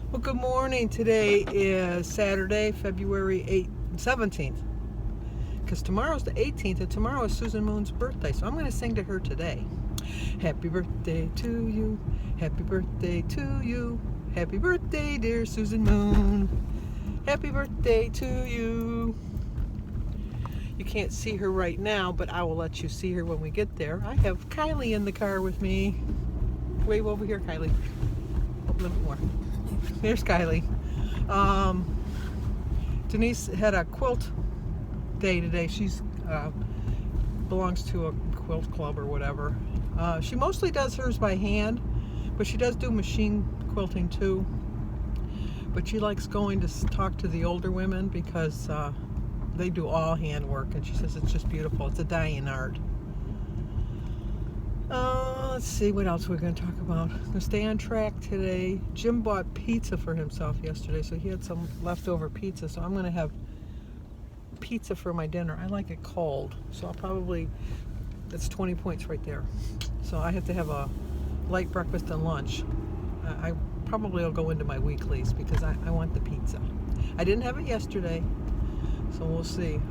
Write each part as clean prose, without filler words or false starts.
Well, good morning. Today is Saturday, February 17th. Because tomorrow's the 18th, and tomorrow is Susan Moon's birthday. So I'm going to sing to her today. Happy birthday to you. Happy birthday to you. Happy birthday, dear Susan Moon. Happy birthday to you. You can't see her right now, but I will let you see her when we get there. I have Kylie in the car with me. Wave over here, Kylie. A little bit more. There's Kylie. Denise had a quilt day today. She's belongs to a quilt club or whatever. She mostly does hers by hand, but she does do machine quilting too. But she likes going to talk to the older women because they do all handwork, and she says it's just beautiful. It's a dying art. Let's see what else we're going to talk about. I'm going to stay on track today. Jim bought pizza for himself yesterday, so he had some leftover pizza. So I'm going to have pizza for my dinner. I like it cold, so I'll probably, that's 20 points right there. So I have to have a light breakfast and lunch. I probably will go into my weeklies because I want the pizza. I didn't have it yesterday, so we'll see.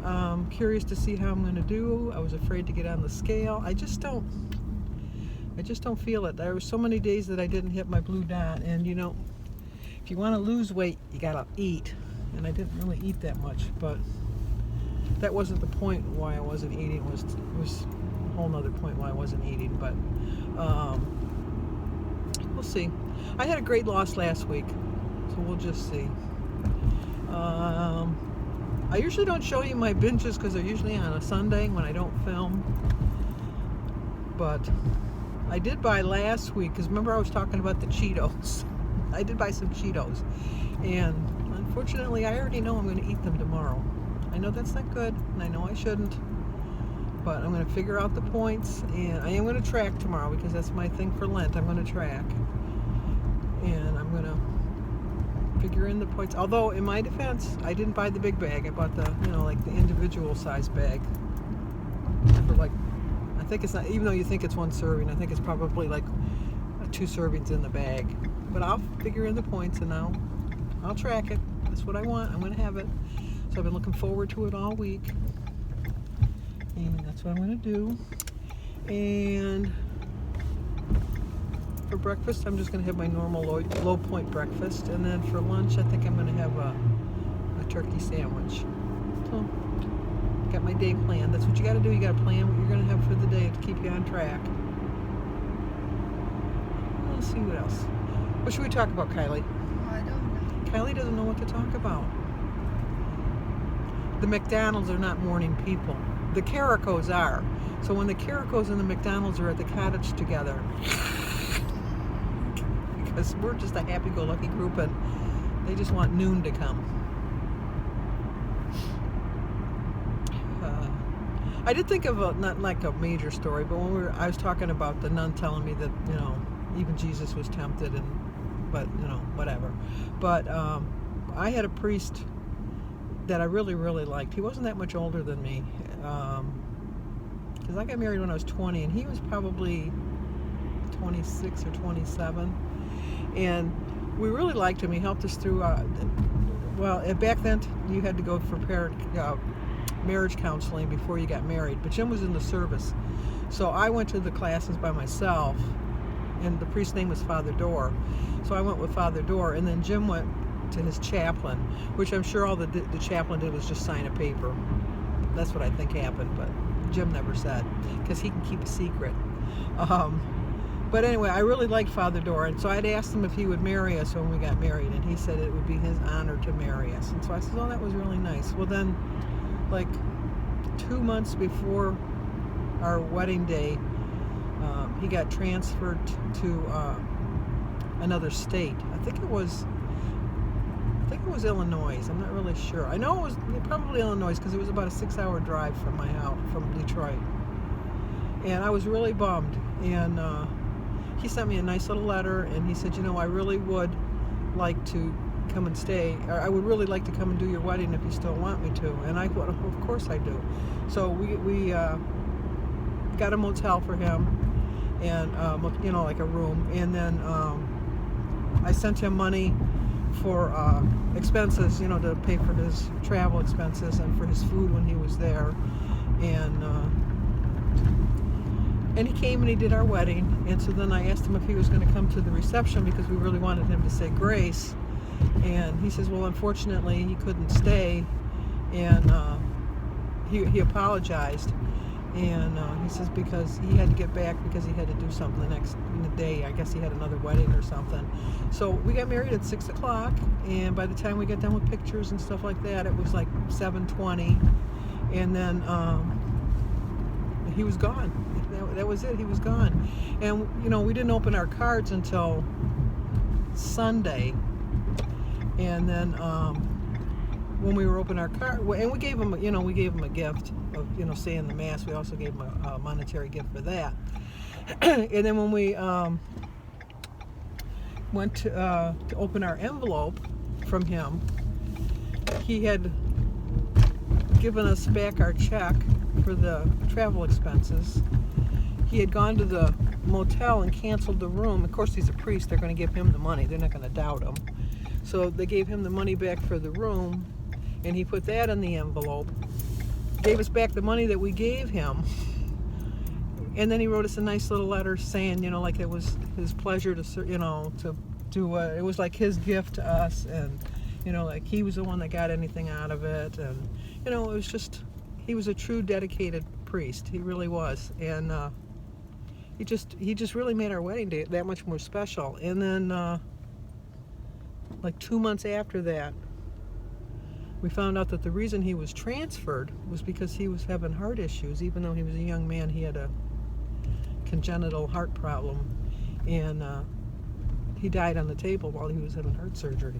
Curious to see how I'm going to do. I was afraid to get on the scale. I just don't feel it. There were so many days that I didn't hit my blue dot, and you know, if you want to lose weight, you gotta eat, and I didn't really eat that much, but that wasn't the point why I wasn't eating. It was a whole nother point why I wasn't eating, but we'll see. I had a great loss last week, so we'll just see. I usually don't show you my binges because they're usually on a Sunday when I don't film, but I did buy last week, because remember I was talking about the Cheetos. I did buy some Cheetos, and unfortunately I already know I'm going to eat them tomorrow. I know that's not good, and I know I shouldn't, but I'm going to figure out the points, and I am going to track tomorrow because that's my thing for Lent. I'm going to track, and I'm going to figure in the points. Although in my defense, I didn't buy the big bag. I bought the, like the individual size bag for like, I think it's not, even though you think it's one serving, I think it's probably like 2 servings in the bag. But I'll figure in the points, and I'll track it. That's what I want. I'm going to have it. So I've been looking forward to it all week, and that's what I'm going to do. And for breakfast, I'm just going to have my normal low point breakfast, and then for lunch, I think I'm going to have a turkey sandwich. So got my day planned. That's what you got to do. You got to plan what you're going to have for the day to keep you on track. Let's see what else. What should we talk about, Kylie? I don't know. Kylie doesn't know what to talk about. The McDonald's are not morning people. The Caricos are. So when the Caricos and the McDonald's are at the cottage together, because we're just a happy-go-lucky group, and they just want noon to come. I did think of not like a major story, but when I was talking about the nun telling me that, even Jesus was tempted, but whatever. But I had a priest that I really, really liked. He wasn't that much older than me, because I got married when I was 20, and he was probably 26 or 27, and we really liked him. He helped us through. Back then you had to go for marriage counseling before you got married, but Jim was in the service, so I went to the classes by myself, and the priest's name was Father Dorr, so I went with Father Dorr, and then Jim went to his chaplain, which I'm sure all the chaplain did was just sign a paper. That's what I think happened, but Jim never said, because he can keep a secret. But anyway, I really liked Father Dorr, and so I'd asked him if he would marry us when we got married, and he said it would be his honor to marry us. And so I said, oh, that was really nice. Well, then, like 2 months before our wedding day, he got transferred to another state. I think it was Illinois. I'm not really sure. I know it was probably Illinois because it was about a 6-hour drive from my house, from Detroit. And I was really bummed. And he sent me a nice little letter, and he said, I really would like to come and stay, or I would really like to come and do your wedding if you still want me to. And I thought, of course I do. So we got a motel for him, and like a room, and then I sent him money for expenses, to pay for his travel expenses and for his food when he was there. And he came and he did our wedding. And so then I asked him if he was going to come to the reception because we really wanted him to say grace. And he says, well, unfortunately, he couldn't stay. And he apologized. And he says because he had to get back because he had to do something the next day. I guess he had another wedding or something. So we got married at 6 o'clock. And by the time we got done with pictures and stuff like that, it was like 7:20. And then he was gone. That was it. He was gone. And, we didn't open our cards until Sunday. And then when we were opening our card, and we gave him a gift of, saying the Mass. We also gave him a monetary gift for that. And then when we went to open our envelope from him, he had given us back our check for the travel expenses. He had gone to the motel and canceled the room. Of course, he's a priest. They're going to give him the money. They're not going to doubt him. So they gave him the money back for the room, and he put that in the envelope. Gave us back the money that we gave him. And then he wrote us a nice little letter saying, like it was his pleasure to do it was like his gift to us, and like he was the one that got anything out of it, and it was just, he was a true dedicated priest. He really was. And he just really made our wedding day that much more special. And then like 2 months after that, we found out that the reason he was transferred was because he was having heart issues. Even though he was a young man, he had a congenital heart problem, and he died on the table while he was having heart surgery.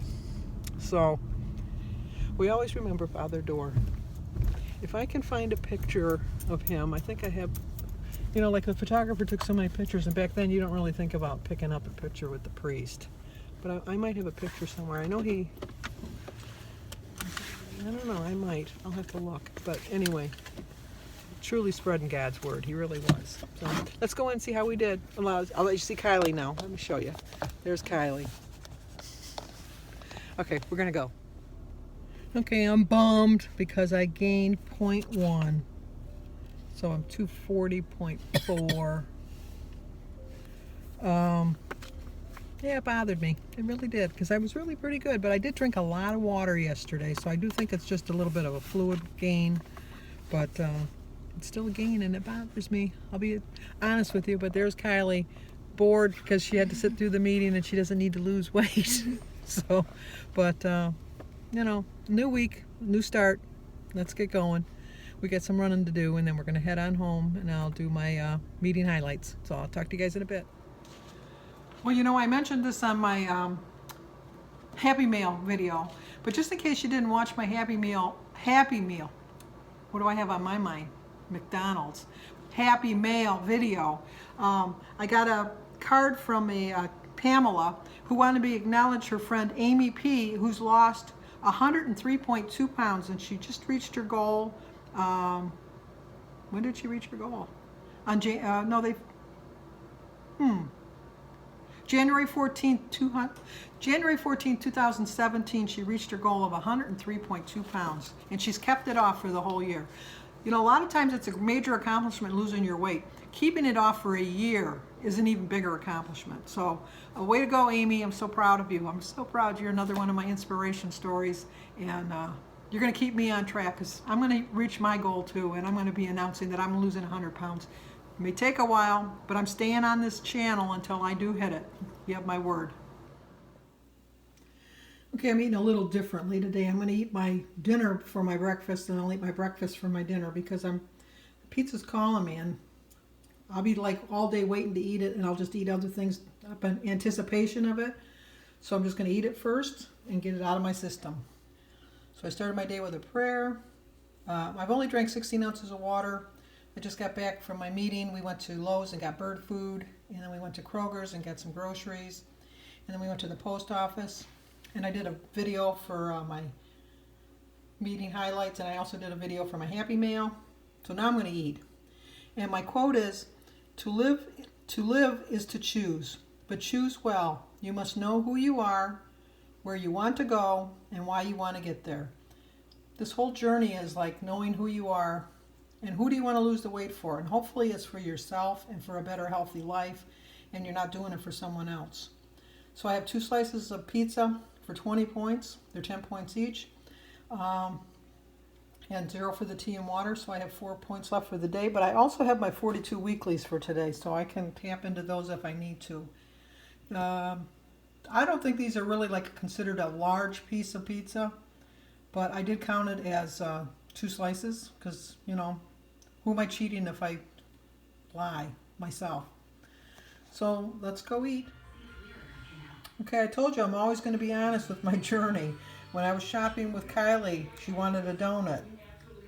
So we always remember Father Dorr. If I can find a picture of him, I think I have, like the photographer took so many pictures, and back then you don't really think about picking up a picture with the priest. But I might have a picture somewhere. I know I don't know, I might. I'll have to look. But anyway, truly spreading God's word. He really was. So let's go in and see how we did. I'll let you see Kylie now. Let me show you. There's Kylie. Okay, we're going to go. Okay, I'm bummed because I gained 0.1. So I'm 240.4. Yeah, it bothered me. It really did, because I was really pretty good. But I did drink a lot of water yesterday, so I do think it's just a little bit of a fluid gain. But it's still a gain, and it bothers me. I'll be honest with you, but there's Kylie, bored because she had to sit through the meeting and she doesn't need to lose weight. So, but, new week, new start. Let's get going. We got some running to do, and then we're going to head on home, and I'll do my meeting highlights. So I'll talk to you guys in a bit. Well, I mentioned this on my Happy Meal video, but just in case you didn't watch my Happy Meal, what do I have on my mind? McDonald's. Happy Meal video. I got a card from a Pamela who wanted to acknowledge her friend Amy P, who's lost 103.2 pounds, and she just reached her goal. When did she reach her goal? On January 14th, 2017, she reached her goal of 103.2 pounds, and she's kept it off for the whole year. A lot of times it's a major accomplishment losing your weight. Keeping it off for a year is an even bigger accomplishment. So, way to go, Amy. I'm so proud of you. I'm so proud you're another one of my inspiration stories, and you're going to keep me on track, because I'm going to reach my goal too, and I'm going to be announcing that I'm losing 100 pounds. It may take a while, but I'm staying on this channel until I do hit it. You have my word. Okay, I'm eating a little differently today. I'm going to eat my dinner for my breakfast, and I'll eat my breakfast for my dinner, because pizza's calling me, and I'll be like all day waiting to eat it, and I'll just eat other things up in anticipation of it. So I'm just going to eat it first and get it out of my system. So I started my day with a prayer. I've only drank 16 ounces of water. I just got back from my meeting. We went to Lowe's and got bird food, and then we went to Kroger's and got some groceries, and then we went to the post office, and I did a video for my meeting highlights, and I also did a video for my Happy Meal. So now I'm going to eat. And my quote is, to live is to choose, but choose well. You must know who you are, where you want to go and why you want to get there. This whole journey is like knowing who you are and who do you want to lose the weight for. And hopefully it's for yourself and for a better healthy life, and you're not doing it for someone else. So I have 2 slices of pizza for 20 points. They're 10 points each. And 0 for the tea and water, so I have 4 points left for the day. But I also have my 42 weeklies for today, so I can tap into those if I need to. I don't think these are really like considered a large piece of pizza, but I did count it as 2 slices because, you know, who am I cheating if I lie myself? So let's go eat. Okay, I told you I'm always going to be honest with my journey. When I was shopping with Kylie, she wanted a donut.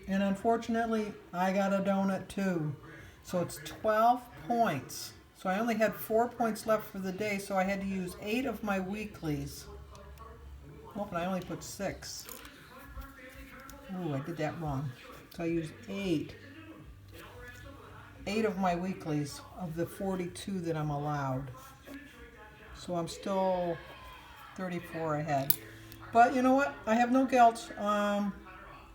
And unfortunately, I got a donut too. So it's 12 points. So I only had 4 points left for the day, so I had to use 8 of my weeklies. Oh, but I only put 6. Ooh, I did that wrong. So I used 8. 8 of my weeklies of the 42 that I'm allowed. So I'm still 34 ahead. But you know what? I have no guilt. I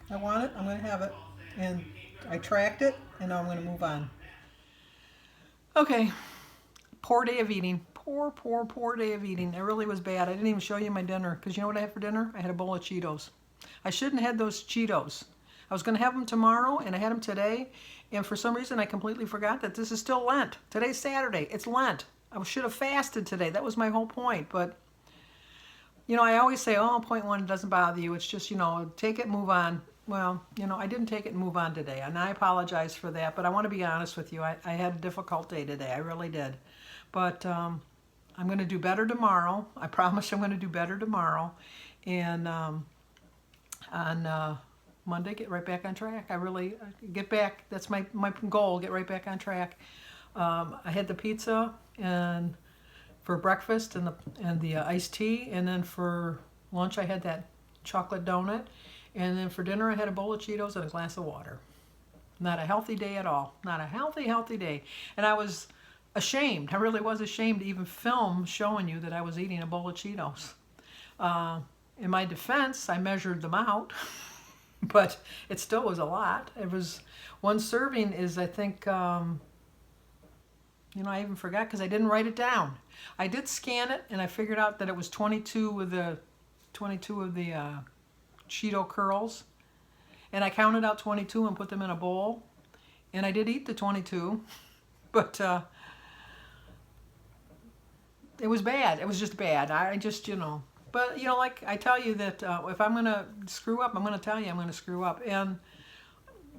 want it. I'm going to have it. And I tracked it, and now I'm going to move on. Okay. Poor day of eating. Poor day of eating. It really was bad. I didn't even show you my dinner, because you know what I had for dinner? I had a bowl of Cheetos. I shouldn't have had those Cheetos. I was going to have them tomorrow, and I had them today, and for some reason I completely forgot that this is still Lent. Today's Saturday. It's Lent. I should have fasted today. That was my whole point, but you know, I always say, oh, point 1, it doesn't bother you. It's just, you know, take it, move on. Well, you know, I didn't take it and move on today, and I apologize for that, but I want to be honest with you. I had a difficult day today. I really did. But I'm going to do better tomorrow. I promise I'm going to do better tomorrow. And on Monday, get right back on track. I really get back. That's my goal, get right back on track. I had the pizza and for breakfast and the iced tea, and then for lunch I had that chocolate donut, and then for dinner I had a bowl of Cheetos and a glass of water. Not a healthy day at all. Not a healthy day. And I was ashamed. I really was ashamed to even film showing you that I was eating a bowl of Cheetos. In my defense, I measured them out, but it still was a lot. It was, one serving is, I think, you know, I even forgot because I didn't write it down. I did scan it, and I figured out that it was 22 of the Cheeto curls. And I counted out 22 and put them in a bowl. And I did eat the 22, but it was bad. It was just bad. I just, you know. But, you know, like I tell you that if I'm going to screw up, I'm going to tell you I'm going to screw up. And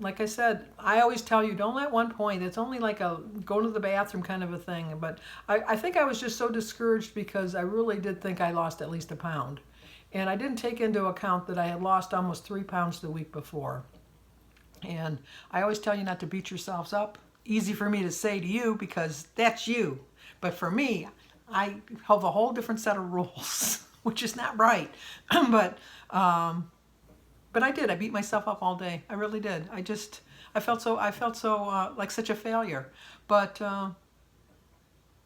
like I said, I always tell you, don't let one point. It's only like a go to the bathroom kind of a thing. But I think I was just so discouraged because I really did think I lost at least a pound. And I didn't take into account that I had lost almost 3 pounds the week before. And I always tell you not to beat yourselves up. Easy for me to say to you because that's you. But for me, I have a whole different set of rules, which is not right. But I did. I beat myself up all day. I really did. I felt so like such a failure. But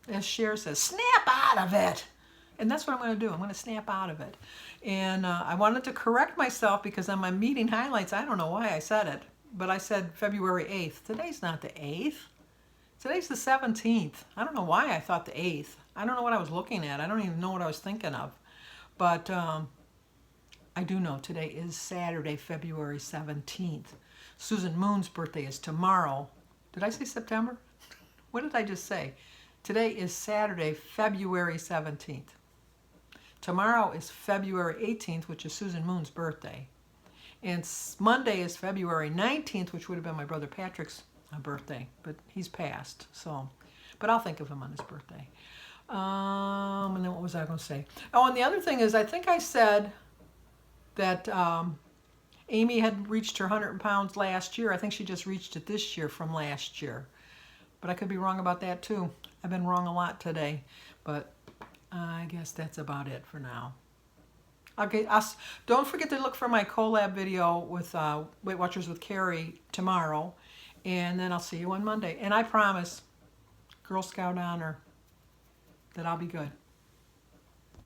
as Cher says, snap out of it. And that's what I'm going to do. I'm going to snap out of it. And I wanted to correct myself because on my meeting highlights, I don't know why I said it, but I said February 8th. Today's not the 8th. Today's the 17th. I don't know why I thought the 8th. I don't know what I was looking at. I don't even know what I was thinking of. But I do know today is Saturday, February 17th. Susan Moon's birthday is tomorrow. Did I say September? What did I just say? Today is Saturday, February 17th. Tomorrow is February 18th, which is Susan Moon's birthday. And Monday is February 19th, which would have been my brother Patrick's birthday, but he's passed. So, but I'll think of him on his birthday. And then what was I going to say? Oh, and the other thing is, I think I said that Amy had reached her 100 pounds last year. I think she just reached it this year from last year. But I could be wrong about that too. I've been wrong a lot today, but I guess that's about it for now. Okay, don't forget to look for my collab video with Weight Watchers with Carrie tomorrow, and then I'll see you on Monday. And I promise, Girl Scout honor, that I'll be good.